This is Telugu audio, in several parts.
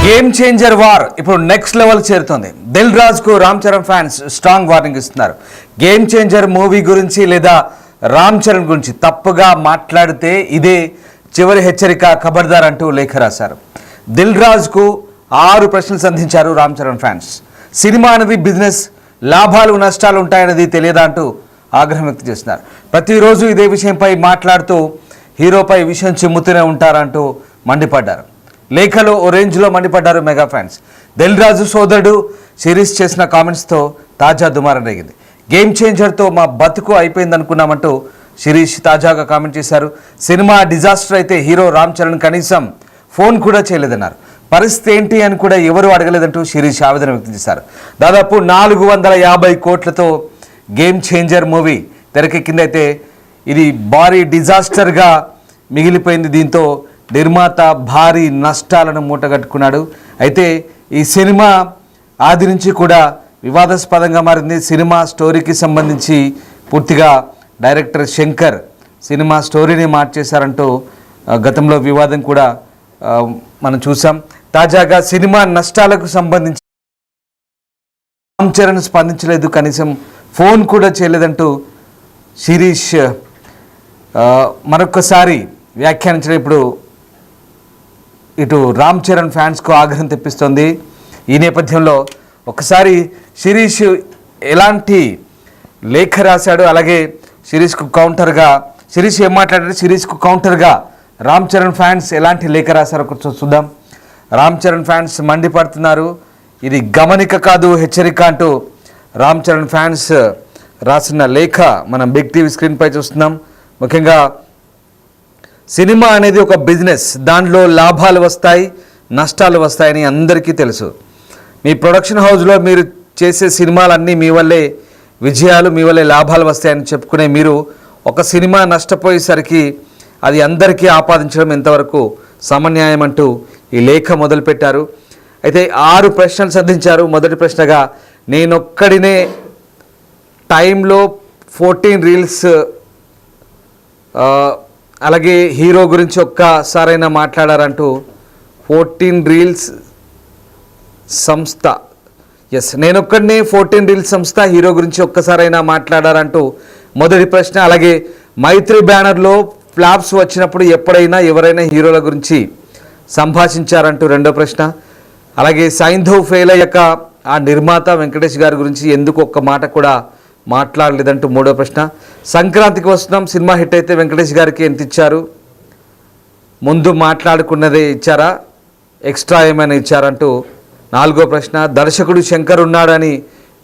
గేమ్ చేంజర్ వార్ ఇప్పుడు నెక్స్ట్ లెవెల్ చేరుతోంది. దిల్ రాజు కు Ram Charan fans strong warning ఇస్తున్నారు. గేమ్ చేంజర్ మూవీ గురించి లేదా రామ్ చరణ్ గురించి తప్పుగా మాట్లాడితే ఇదే చివరి హెచ్చరిక, ఖబర్దార్ అంటూ లేఖ రాశారు. దిల్ రాజు కు 6 ప్రశ్నలు సంధించారు రామ్ చరణ్ ఫ్యాన్స్. సినిమా అనేది బిజినెస్, లాభాలు నష్టాలు ఉంటాయనేది తెలియదా అంటూ ఆగ్రహం వ్యక్తం చేస్తున్నారు. ప్రతిరోజు ఇదే విషయంపై మాట్లాడుతూ హీరోపై విషయం చిమ్ముతూనే ఉంటారంటూ మండిపడ్డారు. లేఖలో ఓ రేంజ్లో మండిపడ్డారు మెగా ఫ్యాన్స్. దిల్ రాజు సోదరుడు శిరీష్ చేసిన కామెంట్స్తో తాజా దుమారం రేగింది. గేమ్ చేంజర్తో మా బతుకు అయిపోయిందనుకున్నామంటూ శిరీష్ తాజాగా కామెంట్ చేశారు. సినిమా డిజాస్టర్ అయితే హీరో రామ్ చరణ్ కనీసం ఫోన్ కూడా చేయలేదన్నారు. పరిస్థితి ఏంటి అని కూడా ఎవరు అడగలేదంటూ శిరీష్ ఆవేదన వ్యక్తం చేశారు. దాదాపు 450 కోట్లతో గేమ్ చేంజర్ మూవీ తెరకెక్కిందైతే ఇది భారీ డిజాస్టర్గా మిగిలిపోయింది. దీంతో నిర్మాత భారీ నష్టాలను మూటగట్టుకున్నాడు. అయితే ఈ సినిమా ఆది నుంచి కూడా వివాదాస్పదంగా మారింది. సినిమా స్టోరీకి సంబంధించి పూర్తిగా డైరెక్టర్ శంకర్ సినిమా స్టోరీని మార్చేశారంటూ గతంలో వివాదం కూడా మనం చూసాం. తాజాగా సినిమా నష్టాలకు సంబంధించి రామ్ చరణ్ స్పందించలేదు, కనీసం ఫోన్ కూడా చేయలేదంటూ శిరీష్ మరొకసారి వ్యాఖ్యానించడం ఇప్పుడు ఇటు రామ్ చరణ్ ఫ్యాన్స్కు ఆగ్రహం తెప్పిస్తోంది. ఈ నేపథ్యంలో ఒకసారి శిరీష్ ఎలాంటి లేఖ రాశాడు, అలాగే శిరీష్కు కౌంటర్గా శిరీష్ ఏం మాట్లాడాడు, శిరీష్కు కౌంటర్గా రామ్ చరణ్ ఫ్యాన్స్ ఎలాంటి లేఖ రాశారో కొంచెం చూద్దాం. రామ్ చరణ్ ఫ్యాన్స్ మండిపడుతున్నారు. ఇది గమనిక కాదు, హెచ్చరిక అంటూ రామ్ చరణ్ ఫ్యాన్స్ రాసిన లేఖ మనం బిగ్ టీవీ స్క్రీన్పై చూస్తున్నాం. ముఖ్యంగా సినిమా అనేది ఒక బిజినెస్, దాంట్లో లాభాలు వస్తాయి, నష్టాలు వస్తాయని అందరికీ తెలుసు. మీ ప్రొడక్షన్ హౌస్లో మీరు చేసే సినిమాలన్నీ మీ వల్లే విజయాలు, మీ వల్లే లాభాలు వస్తాయని చెప్పుకునే మీరు ఒక సినిమా నష్టపోయేసరికి అది అందరికీ ఆపాదించడం ఎంతవరకు సమన్యాయం అంటూ ఈ లేఖ మొదలుపెట్టారు. అయితే 6 ప్రశ్నలు సంధించారు. మొదటి ప్రశ్నగా, నేనొక్కడినే టైంలో 14 రీల్స్, అలాగే హీరో గురించి ఒక్కసారైనా మాట్లాడారంటూ 14 రీల్స్ సంస్థ, నేనొక్కడినే 14 రీల్స్ సంస్థ హీరో గురించి ఒక్కసారైనా మాట్లాడారంటూ మొదటి ప్రశ్న. అలాగే మైత్రి బ్యానర్లో ఫ్లాప్స్ వచ్చినప్పుడు ఎప్పుడైనా ఎవరైనా హీరోల గురించి సంభాషించారంటూ రెండో ప్రశ్న. అలాగే సైంధవ్ ఫెయిల్ అయ్యాక ఆ నిర్మాత వెంకటేష్ గారి గురించి ఎందుకు ఒక్క మాట కూడా మాట్లాడలేదంటూ మూడో ప్రశ్న. సంక్రాంతికి వస్తున్నాం, సినిమా హిట్ అయితే వెంకటేష్ గారికి ఎంత ఇచ్చారు, ముందు మాట్లాడుకున్నదే ఇచ్చారా, ఎక్స్ట్రా ఏమైనా ఇచ్చారంటూ నాలుగో ప్రశ్న. దర్శకుడు శంకర్ ఉన్నాడని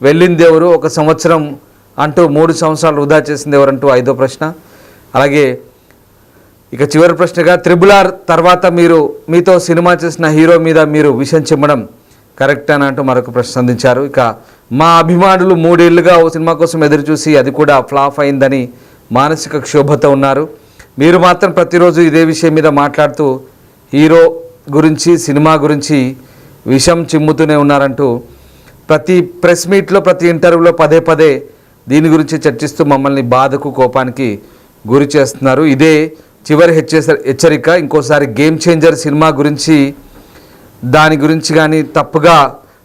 వెళ్ళింది ఎవరు, 1 సంవత్సరం అంటూ 3 సంవత్సరాలు వృధా చేసింది ఎవరంటూ ఐదో ప్రశ్న. అలాగే ఇక చివరి ప్రశ్నగా, RRR తర్వాత మీతో సినిమా చేసిన హీరో మీద మీరు విషయం చిమ్మడం కరెక్ట్ అని అంటూ మరొక ప్రశ్న సంధించారు. ఇక మా అభిమానులు 3 ఏళ్లుగా ఓ సినిమా కోసం ఎదురు చూసి అది కూడా ఫ్లాప్ అయిందని మానసిక క్షోభతో ఉన్నారు. మీరు మాత్రం ప్రతిరోజు ఇదే విషయం మీద మాట్లాడుతూ హీరో గురించి, సినిమా గురించి విషం చిమ్ముతూనే ఉన్నారంటూ ప్రతి ప్రెస్ మీట్లో, ప్రతి ఇంటర్వ్యూలో పదే దీని గురించి చర్చిస్తూ మమ్మల్ని బాధకు, కోపానికి గురి చేస్తున్నారు. ఇదే చివరి హెచ్చరిక. ఇంకోసారి గేమ్ చేంజర్ సినిమా గురించి, దాని గురించి కానీ తప్పుగా,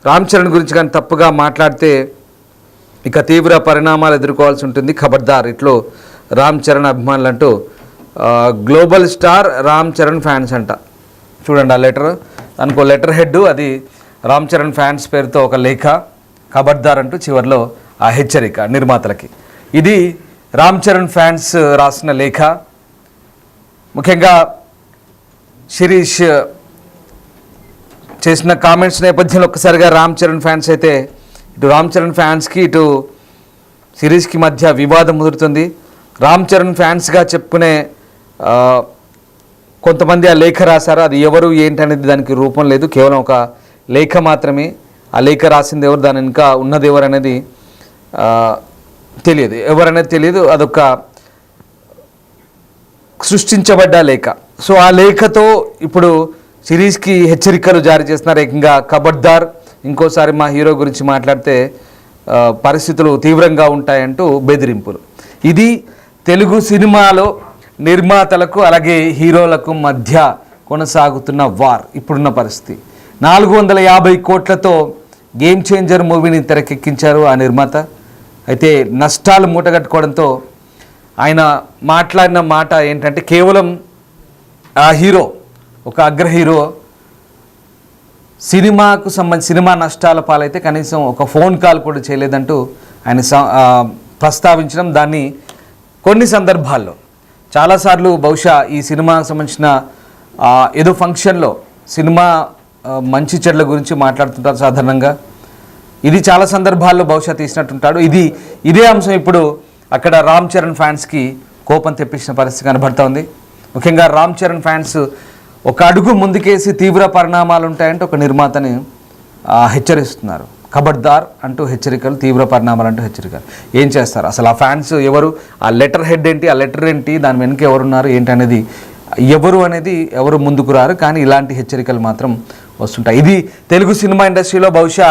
రామ్ చరణ్ గురించి కానీ తప్పుగా మాట్లాడితే ఇక తీవ్ర పరిణామాలు ఎదుర్కోవాల్సి ఉంటుంది, ఖబర్దార్ ఇట్లో రామ్ చరణ్ అభిమానులు అంటూ global star Ram Charan fans అంట. చూడండి ఆ లెటర్, దానికి ఒక లెటర్ హెడ్, అది రామ్ చరణ్ ఫ్యాన్స్ పేరుతో ఒక లేఖ, ఖబర్దార్ అంటూ చివరిలో ఆ హెచ్చరిక నిర్మాతలకి. ఇది రామ్ చరణ్ ఫ్యాన్స్ రాసిన లేఖ. ముఖ్యంగా శిరీష్ చేసిన కామెంట్స్ నేపథ్యంలో ఒక్కసారిగా రామ్ చరణ్ ఫ్యాన్స్ అయితే, ఇటు రామ్ చరణ్ ఫ్యాన్స్కి ఇటు శిరీష్కి మధ్య వివాదం ముదురుతుంది. రామ్ చరణ్ ఫ్యాన్స్గా చెప్పుకునే కొంతమంది ఆ లేఖ రాశారు. అది ఎవరు ఏంటనేది దానికి రూపం లేదు, కేవలం ఒక లేఖ మాత్రమే. ఆ లేఖ రాసింది ఎవరు, దాని ఇంకా ఉన్నది ఎవరు అనేది తెలియదు, ఎవరనేది తెలియదు. అదొక సృష్టించబడ్డ లేఖ. సో ఆ లేఖతో ఇప్పుడు శిరీష్కి హెచ్చరికలు జారీ చేస్తున్నారు. ఏకంగా ఖబర్దార్, ఇంకోసారి మా హీరో గురించి మాట్లాడితే పరిస్థితులు తీవ్రంగా ఉంటాయంటూ బెదిరింపులు. ఇది తెలుగు సినిమాలో నిర్మాతలకు అలాగే హీరోలకు మధ్య కొనసాగుతున్న వార్ ఇప్పుడున్న పరిస్థితి. 450 కోట్లతో గేమ్ చేంజర్ మూవీని తెరకెక్కించారు ఆ నిర్మాత. అయితే నష్టాలు మూటగట్టుకోవడంతో ఆయన మాట్లాడిన మాట ఏంటంటే కేవలం ఆ హీరో, ఒక అగ్ర హీరో సినిమాకు సంబంధించి సినిమా నష్టాల పాలైతే కనీసం ఒక ఫోన్ కాల్ కూడా చేయలేదంటూ ఆయన ప్రస్తావించడం, దాన్ని కొన్ని సందర్భాల్లో చాలాసార్లు బహుశా ఈ సినిమాకు సంబంధించిన ఏదో ఫంక్షన్లో సినిమా మంచి చెడ్ల గురించి మాట్లాడుతుంటారు సాధారణంగా. ఇది చాలా సందర్భాల్లో బహుశా తీసినట్టుంటాడు. ఇదే అంశం ఇప్పుడు అక్కడ రామ్ చరణ్ ఫ్యాన్స్కి కోపం తెప్పించిన పరిస్థితి కనబడుతూ ఉంది. ముఖ్యంగా రామ్ చరణ్ ఫ్యాన్స్ ఒక అడుగు ముందుకేసి తీవ్ర పరిణామాలు ఉంటాయంటే ఒక నిర్మాతని హెచ్చరిస్తున్నారు. ఖబర్దార్ అంటూ హెచ్చరికలు, తీవ్ర పరిణామాలు అంటూ హెచ్చరికలు. ఏం చేస్తారు అసలు? ఆ ఫ్యాన్స్ ఎవరు? ఆ లెటర్ హెడ్ ఏంటి? ఆ లెటర్ ఏంటి? దాని వెనుక ఎవరున్నారు ఏంటి అనేది ఎవరు ముందుకు రారు. కానీ ఇలాంటి హెచ్చరికలు మాత్రం వస్తుంటాయి. ఇది తెలుగు సినిమా ఇండస్ట్రీలో బహుశా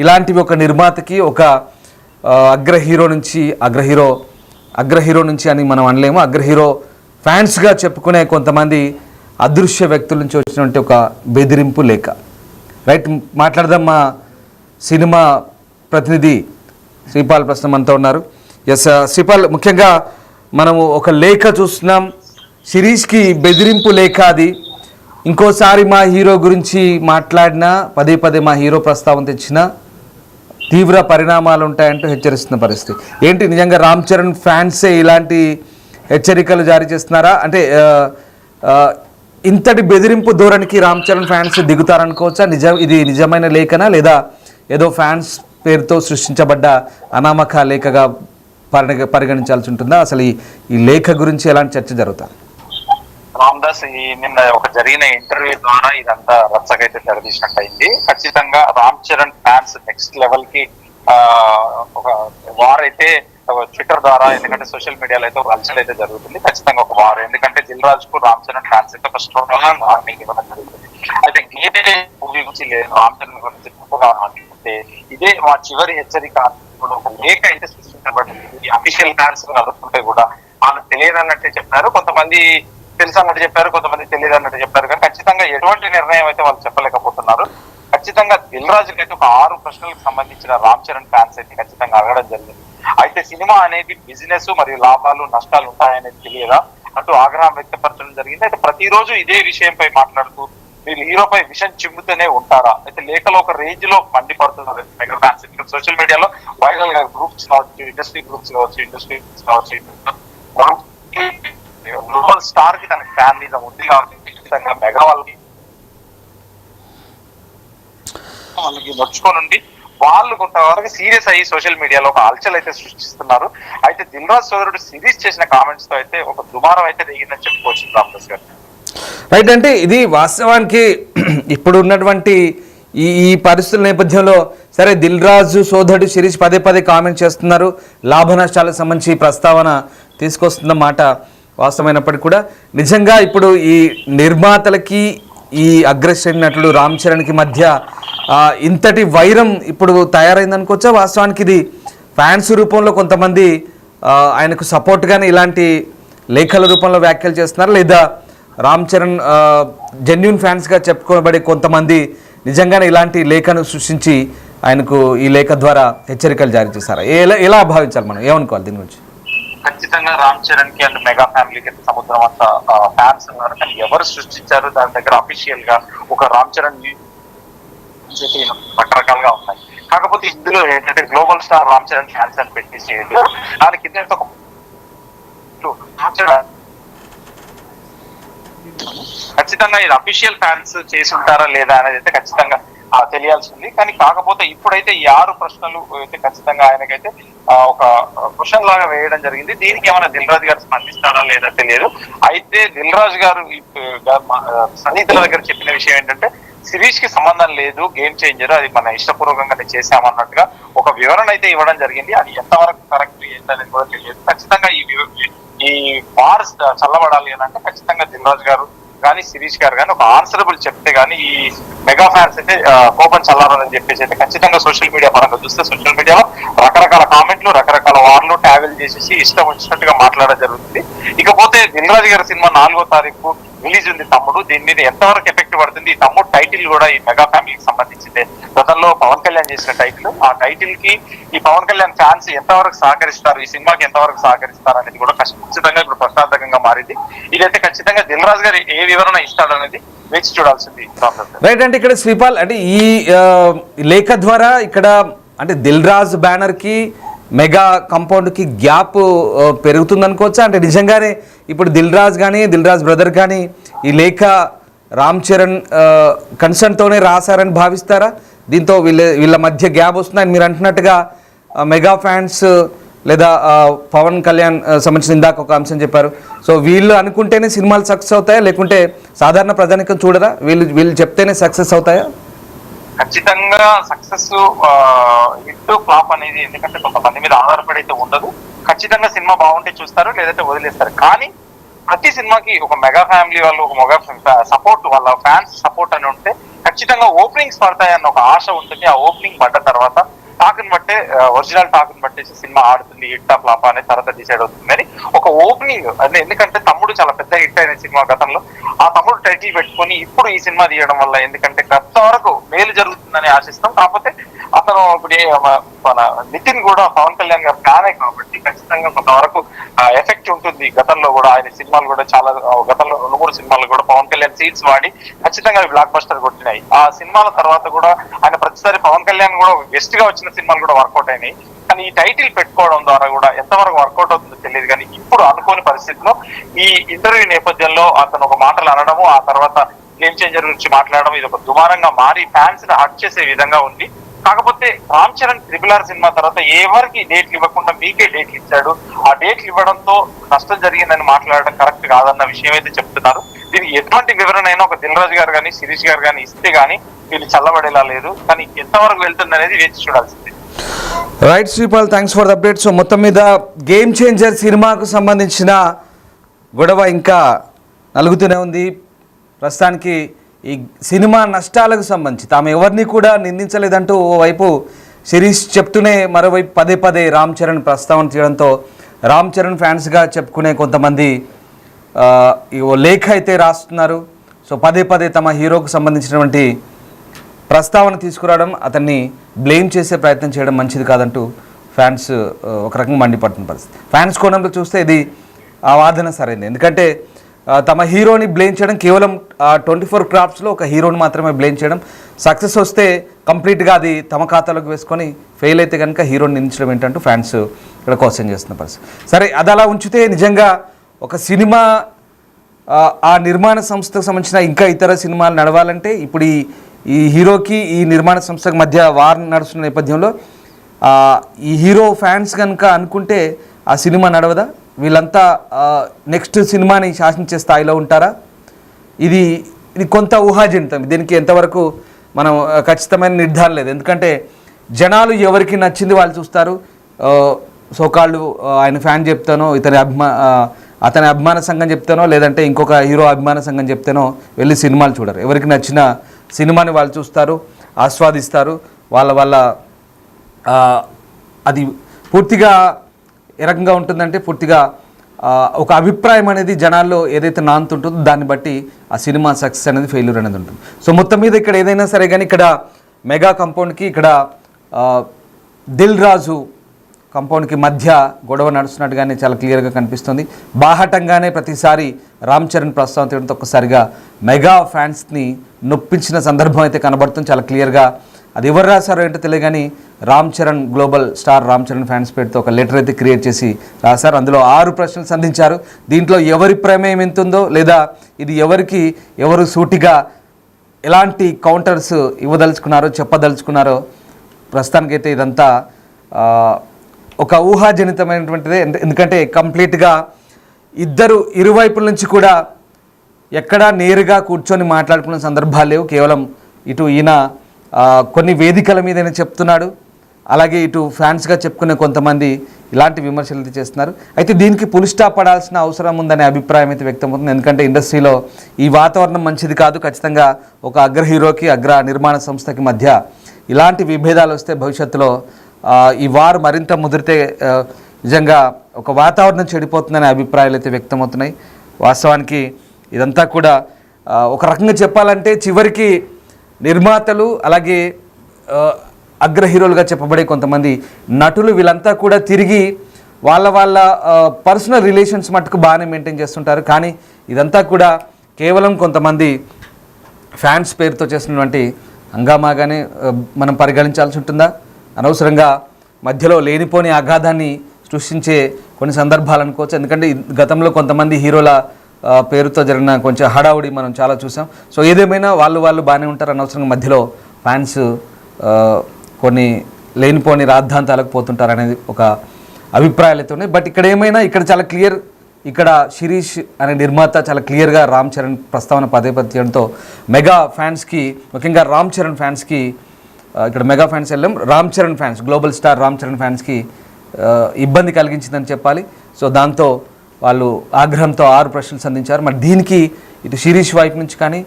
ఇలాంటివి ఒక నిర్మాతకి, ఒక అగ్ర హీరో నుంచి అని మనం అనలేము. అగ్ర హీరో ఫ్యాన్స్గా చెప్పుకునే కొంతమంది అదృశ్య వ్యక్తుల నుంచి వచ్చినటువంటి ఒక బెదిరింపు లేఖ. రైట్, మాట్లాడదాం. మా సినిమా ప్రతినిధి శ్రీపాల్ ప్రస్తుతం మనతో ఉన్నారు. ఎస్ శ్రీపాల్, ముఖ్యంగా మనము ఒక లేఖ చూస్తున్నాం, శిరీష్కి బెదిరింపు లేఖ. అది ఇంకోసారి మా హీరో గురించి మాట్లాడినా, పదే మా హీరో ప్రస్తావన తెచ్చినా తీవ్ర పరిణామాలు ఉంటాయంటూ హెచ్చరిస్తున్న పరిస్థితి ఏంటి? నిజంగా రామ్ చరణ్ ఫ్యాన్సే ఇలాంటి హెచ్చరికలు జారీ చేస్తున్నారా? అంటే ఇంతటి బెదిరింపు ధోరణికి రామ్ చరణ్ ఫ్యాన్స్ దిగుతారనుకోవచ్చా? ఇది నిజమైన లేఖనా, లేదా ఏదో ఫ్యాన్స్ పేరుతో సృష్టించబడ్డ అనామక లేఖగా పరిగణించాల్సి ఉంటుందా? అసలు ఈ లేఖ గురించి ఎలాంటి చర్చ జరుగుతా? రామ్దాస్ నిన్న ఒక జరిగిన ఇంటర్వ్యూ ద్వారా ఇదంతా రచ్చగైతే తెరదీసినట్టు అయింది. ఖచ్చితంగా Ram Charan fans next level కి ఒక వార్ అయితే ట్విట్టర్ ద్వారా, ఎందుకంటే సోషల్ మీడియాలో అయితే ఒక హల్చల్ అయితే జరుగుతుంది. ఖచ్చితంగా ఒక వార్, ఎందుకంటే దిల్ రాజు కు రామ్ చరణ్ ఫ్యాన్స్ అయితే ఒక స్ట్రాంగ్ వార్నింగ్ ఇవ్వడం జరుగుతుంది. అయితే ఏ మూవీ గురించి లేదు, రామ్ చరణ్ గురించి అంటే ఇదే మా చివరి హెచ్చరిక. ఒక లేఖ అయితే సృష్టించబడింది. అఫీషియల్ ఫ్యాన్స్ నడుస్తుంటే కూడా వాళ్ళు తెలియదు అన్నట్టే చెప్పారు, కొంతమంది తెలుసు అన్నట్టు చెప్పారు, కొంతమంది తెలియదు అన్నట్టు చెప్పారు. కానీ ఖచ్చితంగా ఎటువంటి నిర్ణయం అయితే వాళ్ళు చెప్పలేకపోతున్నారు. ఖచ్చితంగా దిల్ రాజుకి అయితే ఒక 6 ప్రశ్నలకు సంబంధించిన రామ్ చరణ్ ఫ్యాన్స్ అయితే ఖచ్చితంగా అడగడం జరిగింది. అయితే సినిమా అనేది బిజినెస్ మరియు లాభాలు నష్టాలు ఉంటాయనేది తెలియదా అంటూ ఆగ్రహం వ్యక్తపరచడం జరిగింది. అయితే ప్రతిరోజు ఇదే విషయంపై మాట్లాడుతూ మీరు హీరోపై విషయం చిమ్ముతూనే ఉంటారా? అయితే లేఖలో ఒక రేంజ్ లో మండిపడుతున్నారు మెగా ఫ్యాన్స్. సోషల్ మీడియాలో వైరల్ గా గ్రూప్స్ కావచ్చు, ఇండస్ట్రీ గ్లోబల్ స్టార్ కి తన ఫ్యామిలీలో ఉంది కాబట్టి ఖచ్చితంగా మెగా వాళ్ళకి నొచ్చుకోనుండి వాళ్ళు కొంతవరకు సీరియస్ అయ్యి సోషల్ మీడియాలో ఒక హల్చల్ అయితే సృష్టిస్తున్నారు. అయితే దిల్ రాజు సోదరుడు సిరీస్ చేసిన కామెంట్స్ తో అయితే ఒక దుమారం అయితే దిగిందని చెప్పుకోవచ్చు రామదాస్ గారు. రైట్, అంటే ఇది వాస్తవానికి ఇప్పుడు ఉన్నటువంటి ఈ పరిస్థితుల నేపథ్యంలో సరే దిల్ రాజు సోదరుడు శిరీష్ పదే కామెంట్ చేస్తున్నారు, లాభ నష్టాలకు సంబంధించి ప్రస్తావన తీసుకొస్తున్న మాట వాస్తవమైనప్పటికీ కూడా నిజంగా ఇప్పుడు ఈ నిర్మాతలకి ఈ అగ్రశ్రేణి నటుడు రామ్ చరణ్కి మధ్య ఇంతటి వైరం ఇప్పుడు తయారైందనుకోవచ్చా? వాస్తవానికి ఇది ఫ్యాన్స్ రూపంలో కొంతమంది ఆయనకు సపోర్ట్గానే ఇలాంటి లేఖల రూపంలో వ్యాఖ్యలు చేస్తున్నారు, లేదా రామ్ చరణ్ జెన్యూన్ ఫ్యాన్స్గా చెప్పుకోబడే కొంతమంది నిజంగానే ఇలాంటి లేఖను సృష్టించి ఆయనకు ఈ లేఖ ద్వారా హెచ్చరికలు జారీ చేస్తారా? ఎలా భావించాలి, మనం ఏమనుకోవాలి దీని గురించి? ఖచ్చితంగా రామ్ చరణ్ కి అండ్ మెగా ఫ్యామిలీకి అయితే సముద్రం అంతా ఫ్యాన్స్ ఉన్నారు. కానీ ఎవరు సృష్టించారు దాని దగ్గర అఫీషియల్ గా ఒక రామ్ చరణ్ రకరకాలుగా ఉన్నాయి. కాకపోతే ఇందులో ఏంటంటే global star Ram Charan fans అని పెట్టేసి దాని కింద ఖచ్చితంగా ఇది అఫీషియల్ ఫ్యాన్స్ చేసి ఉంటారా లేదా అనేది అయితే ఖచ్చితంగా తెలియాల్సి ఉంది. కానీ కాకపోతే ఇప్పుడైతే ఈ 6 ప్రశ్నలు అయితే ఖచ్చితంగా ఆయనకైతే ఒక క్వశ్చన్ లాగా వేయడం జరిగింది. దీనికి ఏమైనా దిల్ రాజు గారు స్పందిస్తారా లేదా తెలియదు. అయితే దిల్ రాజు గారు సన్నిహితుల దగ్గర చెప్పిన విషయం ఏంటంటే సిరీస్ కి సంబంధం లేదు, గేమ్ చేంజర్, అది మన ఇష్టపూర్వకంగానే చేశామన్నట్టుగా ఒక వివరణ అయితే ఇవ్వడం జరిగింది. అది ఎంతవరకు కరెక్ట్ ఏంటనేది కూడా తెలియదు. ఖచ్చితంగా ఈ వార్స్ చల్లబడాలి అని అంటే ఖచ్చితంగా దిల్ రాజు గారు కానీ శిరీష్ గారు కానీ ఒక ఆన్సరబుల్ చెప్తే గానీ ఈ మెగా ఫ్యాన్స్ అయితే కోపం చల్లారని చెప్పేసి అయితే ఖచ్చితంగా సోషల్ మీడియా పరంగా చూస్తే సోషల్ మీడియాలో రకరకాల కామెంట్లు, రకరకాల వార్లు ట్యావెల్ చేసేసి ఇష్టం వచ్చినట్టుగా మాట్లాడడం జరుగుతుంది. ఇకపోతే దిల్ రాజు గారి సినిమా 4వ తారీఖు రిలీజ్ ఉంది తమ్ముడు, దీని మీద ఎంతవరకు ఎఫెక్ట్ పడుతుంది? ఈ తమ్ముడు టైటిల్ కూడా ఈ మెగా ఫ్యామిలీకి సంబంధించిందే. గతంలో పవన్ కళ్యాణ్ చేసిన టైటిల్, ఆ టైటిల్ కి ఈ పవన్ కళ్యాణ్ ఫ్యాన్స్ ఎంతవరకు సహకరిస్తారు, ఈ సినిమాకి ఎంతవరకు సహకరిస్తారు అనేది కూడా ఖచ్చితంగా ఇప్పుడు ప్రశ్నార్థకంగా మారింది. ఇదైతే ఖచ్చితంగా దిల్ రాజు గారు ఏ వివరణ ఇస్తాడనేది వేచి చూడాల్సింది. రైట్. అంటే ఇక్కడ శ్రీపాల్, అంటే ఈ లేఖ ద్వారా ఇక్కడ అంటే దిల్ రాజ్ బ్యానర్ కి మెగా కాంపౌండ్ కి గ్యాప్ పెరుగుతుంది అనుకోవచ్చా? అంటే నిజంగానే ఇప్పుడు దిల్ రాజ్ కానీ దిల్ రాజ్ బ్రదర్ కానీ ఈ లేఖ రామ్ చరణ్ కన్సర్న్ తోనే రాశారని భావిస్తారా? దీంతో వీళ్ళ మధ్య గ్యాప్ వస్తుందని మీరు అంటున్నట్టుగా మెగా ఫ్యాన్స్ లేదా పవన్ కళ్యాణ్ సంబంధించిన ఇందాక ఒక అంశం చెప్పారు. సో వీళ్ళు అనుకుంటేనే సినిమాలు సక్సెస్ అవుతాయా, లేకుంటే సాధారణ ప్రజానికం చూడరా? వీళ్ళు చెప్తేనే సక్సెస్ అవుతాయా? ఖచ్చితంగా సక్సెస్ హిట్ ఫ్లాప్ అనేది ఎందుకంటే కొంతమంది మీద ఆధారపడి అయితే ఉండదు. ఖచ్చితంగా సినిమా బాగుంటే చూస్తారు, లేదంటే వదిలేస్తారు. కానీ ప్రతి సినిమాకి ఒక మెగా ఫ్యామిలీ వాళ్ళు, ఒక మెగా సపోర్ట్, వాళ్ళ ఫ్యాన్స్ సపోర్ట్ అని ఉంటే ఖచ్చితంగా ఓపెనింగ్స్ పడతాయన్న ఒక ఆశ ఉంటుంది. ఆ ఓపెనింగ్ పడ్డ తర్వాత టాక్ని బట్టే, ఒరిజినల్ టాక్ని బట్టేసి సినిమా ఆడుతుంది, హిట్ ఆ ఫ్లాప్ అనేది తర్వాత డిసైడ్ అవుతుంది. అని ఒక ఓపెనింగ్ అంటే ఎందుకంటే తమ్ముడు చాలా పెద్ద హిట్ అయిన సినిమా గతంలో, ఆ తమ్ముడు టైటిల్ పెట్టుకొని ఇప్పుడు ఈ సినిమా తీయడం వల్ల ఎందుకంటే కొంతవరకు మేలు జరుగుతుందని ఆశిస్తాం. కాకపోతే అతను ఇప్పుడు మన నితిన్ కూడా పవన్ కళ్యాణ్ గారు ఫ్యానే కాబట్టి ఖచ్చితంగా కొంతవరకు ఎఫెక్ట్ ఉంటుంది. గతంలో కూడా ఆయన సినిమాలు కూడా చాలా, గతంలో 2-3 సినిమాలు కూడా పవన్ కళ్యాణ్ సీట్స్ వాడి ఖచ్చితంగా బ్లాక్ బస్టర్ కొట్టినాయి. ఆ సినిమాల తర్వాత కూడా ఆయన ప్రతిసారి పవన్ కళ్యాణ్ కూడా గెస్ట్ గా వచ్చిన సినిమాలు కూడా వర్కౌట్ అయినాయి. కానీ ఈ టైటిల్ పెట్టుకోవడం ద్వారా కూడా ఎంతవరకు వర్కౌట్ అవుతుందో తెలియదు. కానీ ఇప్పుడు అనుకోని పరిస్థితిలో ఈ ఇంటర్వ్యూ నేపథ్యంలో అతను ఒక మాటలు అనడము, ఆ తర్వాత గేమ్ చేంజర్ గురించి మాట్లాడడం, ఇది ఒక దుమారంగా మారి ఫ్యాన్స్ ని హర్ట్ చేసే విధంగా ఉంది. కాకపోతే రామ్ చరణ్ RRR సినిమా తర్వాత ఎవరికి డేట్లు ఇవ్వకుండా మీకే డేట్లు ఇచ్చాడు. ఆ డేట్లు ఇవ్వడంతో నష్టం జరిగిందని మాట్లాడడం కరెక్ట్ కాదన్న విషయం అయితే చెప్తున్నారు. దీనికి ఎటువంటి వివరణ అయినా ఒక దిల్ రాజు గారు కానీ శిరీష్ గారు కానీ ఇస్తే గానీ వీళ్ళు చల్లబడేలా లేదు. కానీ ఎంతవరకు వెళ్తుంది అనేది వేచి చూడాల్సింది. Right Sripal, thanks for the update. So మొత్తం మీద గేమ్ చేంజర్ సినిమాకు సంబంధించిన గొడవ ఇంకా నలుగుతూనే ఉంది. ప్రస్తుతానికి ఈ సినిమా నష్టాలకు సంబంధించి తాము ఎవరిని కూడా నిందించలేదంటూ ఓవైపు శిరీష్ చెప్తూనే మరోవైపు పదే పదే రామ్ చరణ్ ప్రస్తావన చేయడంతో రామ్ చరణ్ ఫ్యాన్స్గా చెప్పుకునే కొంతమంది ఓ లేఖ అయితే రాస్తున్నారు. సో పదే పదే తమ హీరోకు సంబంధించినటువంటి ప్రస్తావన తీసుకురావడం, అతన్ని బ్లేమ్ చేసే ప్రయత్నం చేయడం మంచిది కాదంటూ ఫ్యాన్స్ ఒక రకంగా మండిపడుతున్న పరిస్థితి. ఫ్యాన్స్ కోణంలో చూస్తే ఇది ఆ వాదన సరైంది. ఎందుకంటే తమ హీరోని బ్లేమ్ చేయడం కేవలం 24 క్రాఫ్ట్స్లో ఒక హీరోని మాత్రమే బ్లేమ్ చేయడం, సక్సెస్ వస్తే కంప్లీట్గా అది తమ ఖాతాలోకి వేసుకొని ఫెయిల్ అయితే కనుక హీరోని నిందించడం ఏంటంటూ ఫ్యాన్స్ ఇక్కడ క్వశ్చన్ చేస్తున్న పరిస్థితి. సరే, అది అలా ఉంచితే నిజంగా ఒక సినిమా ఆ నిర్మాణ సంస్థకు సంబంధించిన ఇంకా ఇతర సినిమాలు నడవాలంటే ఇప్పుడు ఈ హీరోకి ఈ నిర్మాణ సంస్థకు మధ్య వార్ నడుస్తున్న నేపథ్యంలో ఈ హీరో ఫ్యాన్స్ కనుక అనుకుంటే ఆ సినిమా నడవదా? వీళ్ళంతా నెక్స్ట్ సినిమాని శాసించే స్థాయిలో ఉంటారా? ఇది కొంత ఊహాజనితం. దీనికి ఎంతవరకు మనం ఖచ్చితమైన నిర్ధారణ లేదు. ఎందుకంటే జనాలు ఎవరికి నచ్చింది వాళ్ళు చూస్తారు. సోకాళ్ళు ఆయన ఫ్యాన్ చెప్తానో, అతని అభిమాన సంఘం చెప్తానో, లేదంటే ఇంకొక హీరో అభిమాన సంఘం చెప్తానో వెళ్ళి సినిమాలు చూడరు. ఎవరికి నచ్చిన సినిమాని వాళ్ళు చూస్తారు, ఆస్వాదిస్తారు. వాళ్ళ అది పూర్తిగా ఏ రకంగా ఉంటుందంటే పూర్తిగా ఒక అభిప్రాయం అనేది జనాల్లో ఏదైతే నాంతుంటుందో దాన్ని బట్టి ఆ సినిమా సక్సెస్ అనేది ఫెయిల్యూర్ అనేది ఉంటుంది. సో మొత్తం మీద ఇక్కడ ఏదైనా సరే కానీ ఇక్కడ మెగా కాంపౌండ్కి ఇక్కడ దిల్ రాజు కాంపౌండ్కి మధ్య గొడవ నడుస్తున్నట్టుగానే చాలా క్లియర్గా కనిపిస్తుంది. బాహటంగానే ప్రతిసారి రామ్ చరణ్ ప్రస్తావన తీయడంతో ఒక్కసారిగా మెగా ఫ్యాన్స్ని నొప్పించిన సందర్భం అయితే కనబడుతుంది చాలా క్లియర్గా. అది ఎవరు రాశారో ఏంటో తెలియదు కానీ Ram Charan global star Ram Charan fans పేరుతో ఒక లెటర్ అయితే క్రియేట్ చేసి రాశారు. అందులో 6 ప్రశ్నలు సంధించారు. దీంట్లో ఎవరి ప్రమేయం ఎంత ఉందో, లేదా ఇది ఎవరు సూటిగా ఎలాంటి కౌంటర్స్ ఇవ్వదలుచుకున్నారో చెప్పదలుచుకున్నారో ప్రస్తుతానికైతే ఇదంతా ఒక ఊహాజనితమైనటువంటిదే. ఎందుకంటే కంప్లీట్గా ఇరువైపుల నుంచి కూడా ఎక్కడా నేరుగా కూర్చొని మాట్లాడుకున్న సందర్భాలు లేవు. కేవలం ఇటు ఈయన కొన్ని వేదికల మీదనే చెప్తున్నాడు, అలాగే ఇటు ఫ్యాన్స్గా చెప్పుకునే కొంతమంది ఇలాంటి విమర్శలు అయితే చేస్తున్నారు. అయితే దీనికి పులి స్టాప్ పడాల్సిన అవసరం ఉందనే అభిప్రాయం అయితే వ్యక్తమవుతుంది. ఎందుకంటే ఇండస్ట్రీలో ఈ వాతావరణం మంచిది కాదు. ఖచ్చితంగా ఒక అగ్ర హీరోకి అగ్ర నిర్మాణ సంస్థకి మధ్య ఇలాంటి విభేదాలు వస్తే భవిష్యత్తులో ఈ వారు మరింత ముదిరితే నిజంగా ఒక వాతావరణం చెడిపోతుందనే అభిప్రాయాలు అయితే వ్యక్తమవుతున్నాయి. వాస్తవానికి ఇదంతా కూడా ఒక రకంగా చెప్పాలంటే చివరికి నిర్మాతలు అలాగే అగ్ర హీరోలుగా చెప్పబడే కొంతమంది నటులు వీళ్ళంతా కూడా తిరిగి వాళ్ళ పర్సనల్ రిలేషన్స్ మట్టుకు బాగానే మెయింటైన్ చేస్తుంటారు. కానీ ఇదంతా కూడా కేవలం కొంతమంది ఫ్యాన్స్ పేరుతో చేసినటువంటి హంగామాగానే మనం పరిగణించాల్సి ఉంటుందా? అనవసరంగా మధ్యలో లేనిపోని అగాధాన్ని సృష్టించే కొన్ని సందర్భాలు అనుకోవచ్చు. ఎందుకంటే గతంలో కొంతమంది హీరోల పేరుతో జరిగిన కొంచెం హడావుడి మనం చాలా చూసాం. సో ఏదేమైనా వాళ్ళు బాగానే ఉంటారు. అనవసరంగా మధ్యలో ఫ్యాన్స్ కొన్ని లేనిపోని రాద్ధాంతాలకు పోతుంటారు అనేది ఒక అభిప్రాయాలు అయితే ఉన్నాయి. బట్ ఇక్కడ ఏమైనా ఇక్కడ చాలా క్లియర్, ఇక్కడ శిరీష్ అనే నిర్మాత చాలా క్లియర్గా రామ్ చరణ్ ప్రస్తావన పదే చేయడంతో మెగా ఫ్యాన్స్కి, ముఖ్యంగా రామ్ చరణ్ ఫ్యాన్స్కి, ఇక్కడ మెగా ఫ్యాన్స్ వెళ్ళాం, Ram Charan fans, global star Ram Charan ఫ్యాన్స్కి ఇబ్బంది కలిగించిందని చెప్పాలి. సో దాంతో వాళ్ళు ఆగ్రహంతో 6 ప్రశ్నలు సంధించారు. మరి దీనికి ఇటు శిరీష్ వైపు నుంచి కానీ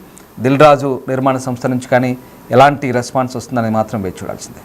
దిల్ రాజు నిర్మాణ సంస్థ నుంచి కానీ ఎలాంటి రెస్పాన్స్ వస్తుందని మాత్రం వేచి చూడాల్సిందే.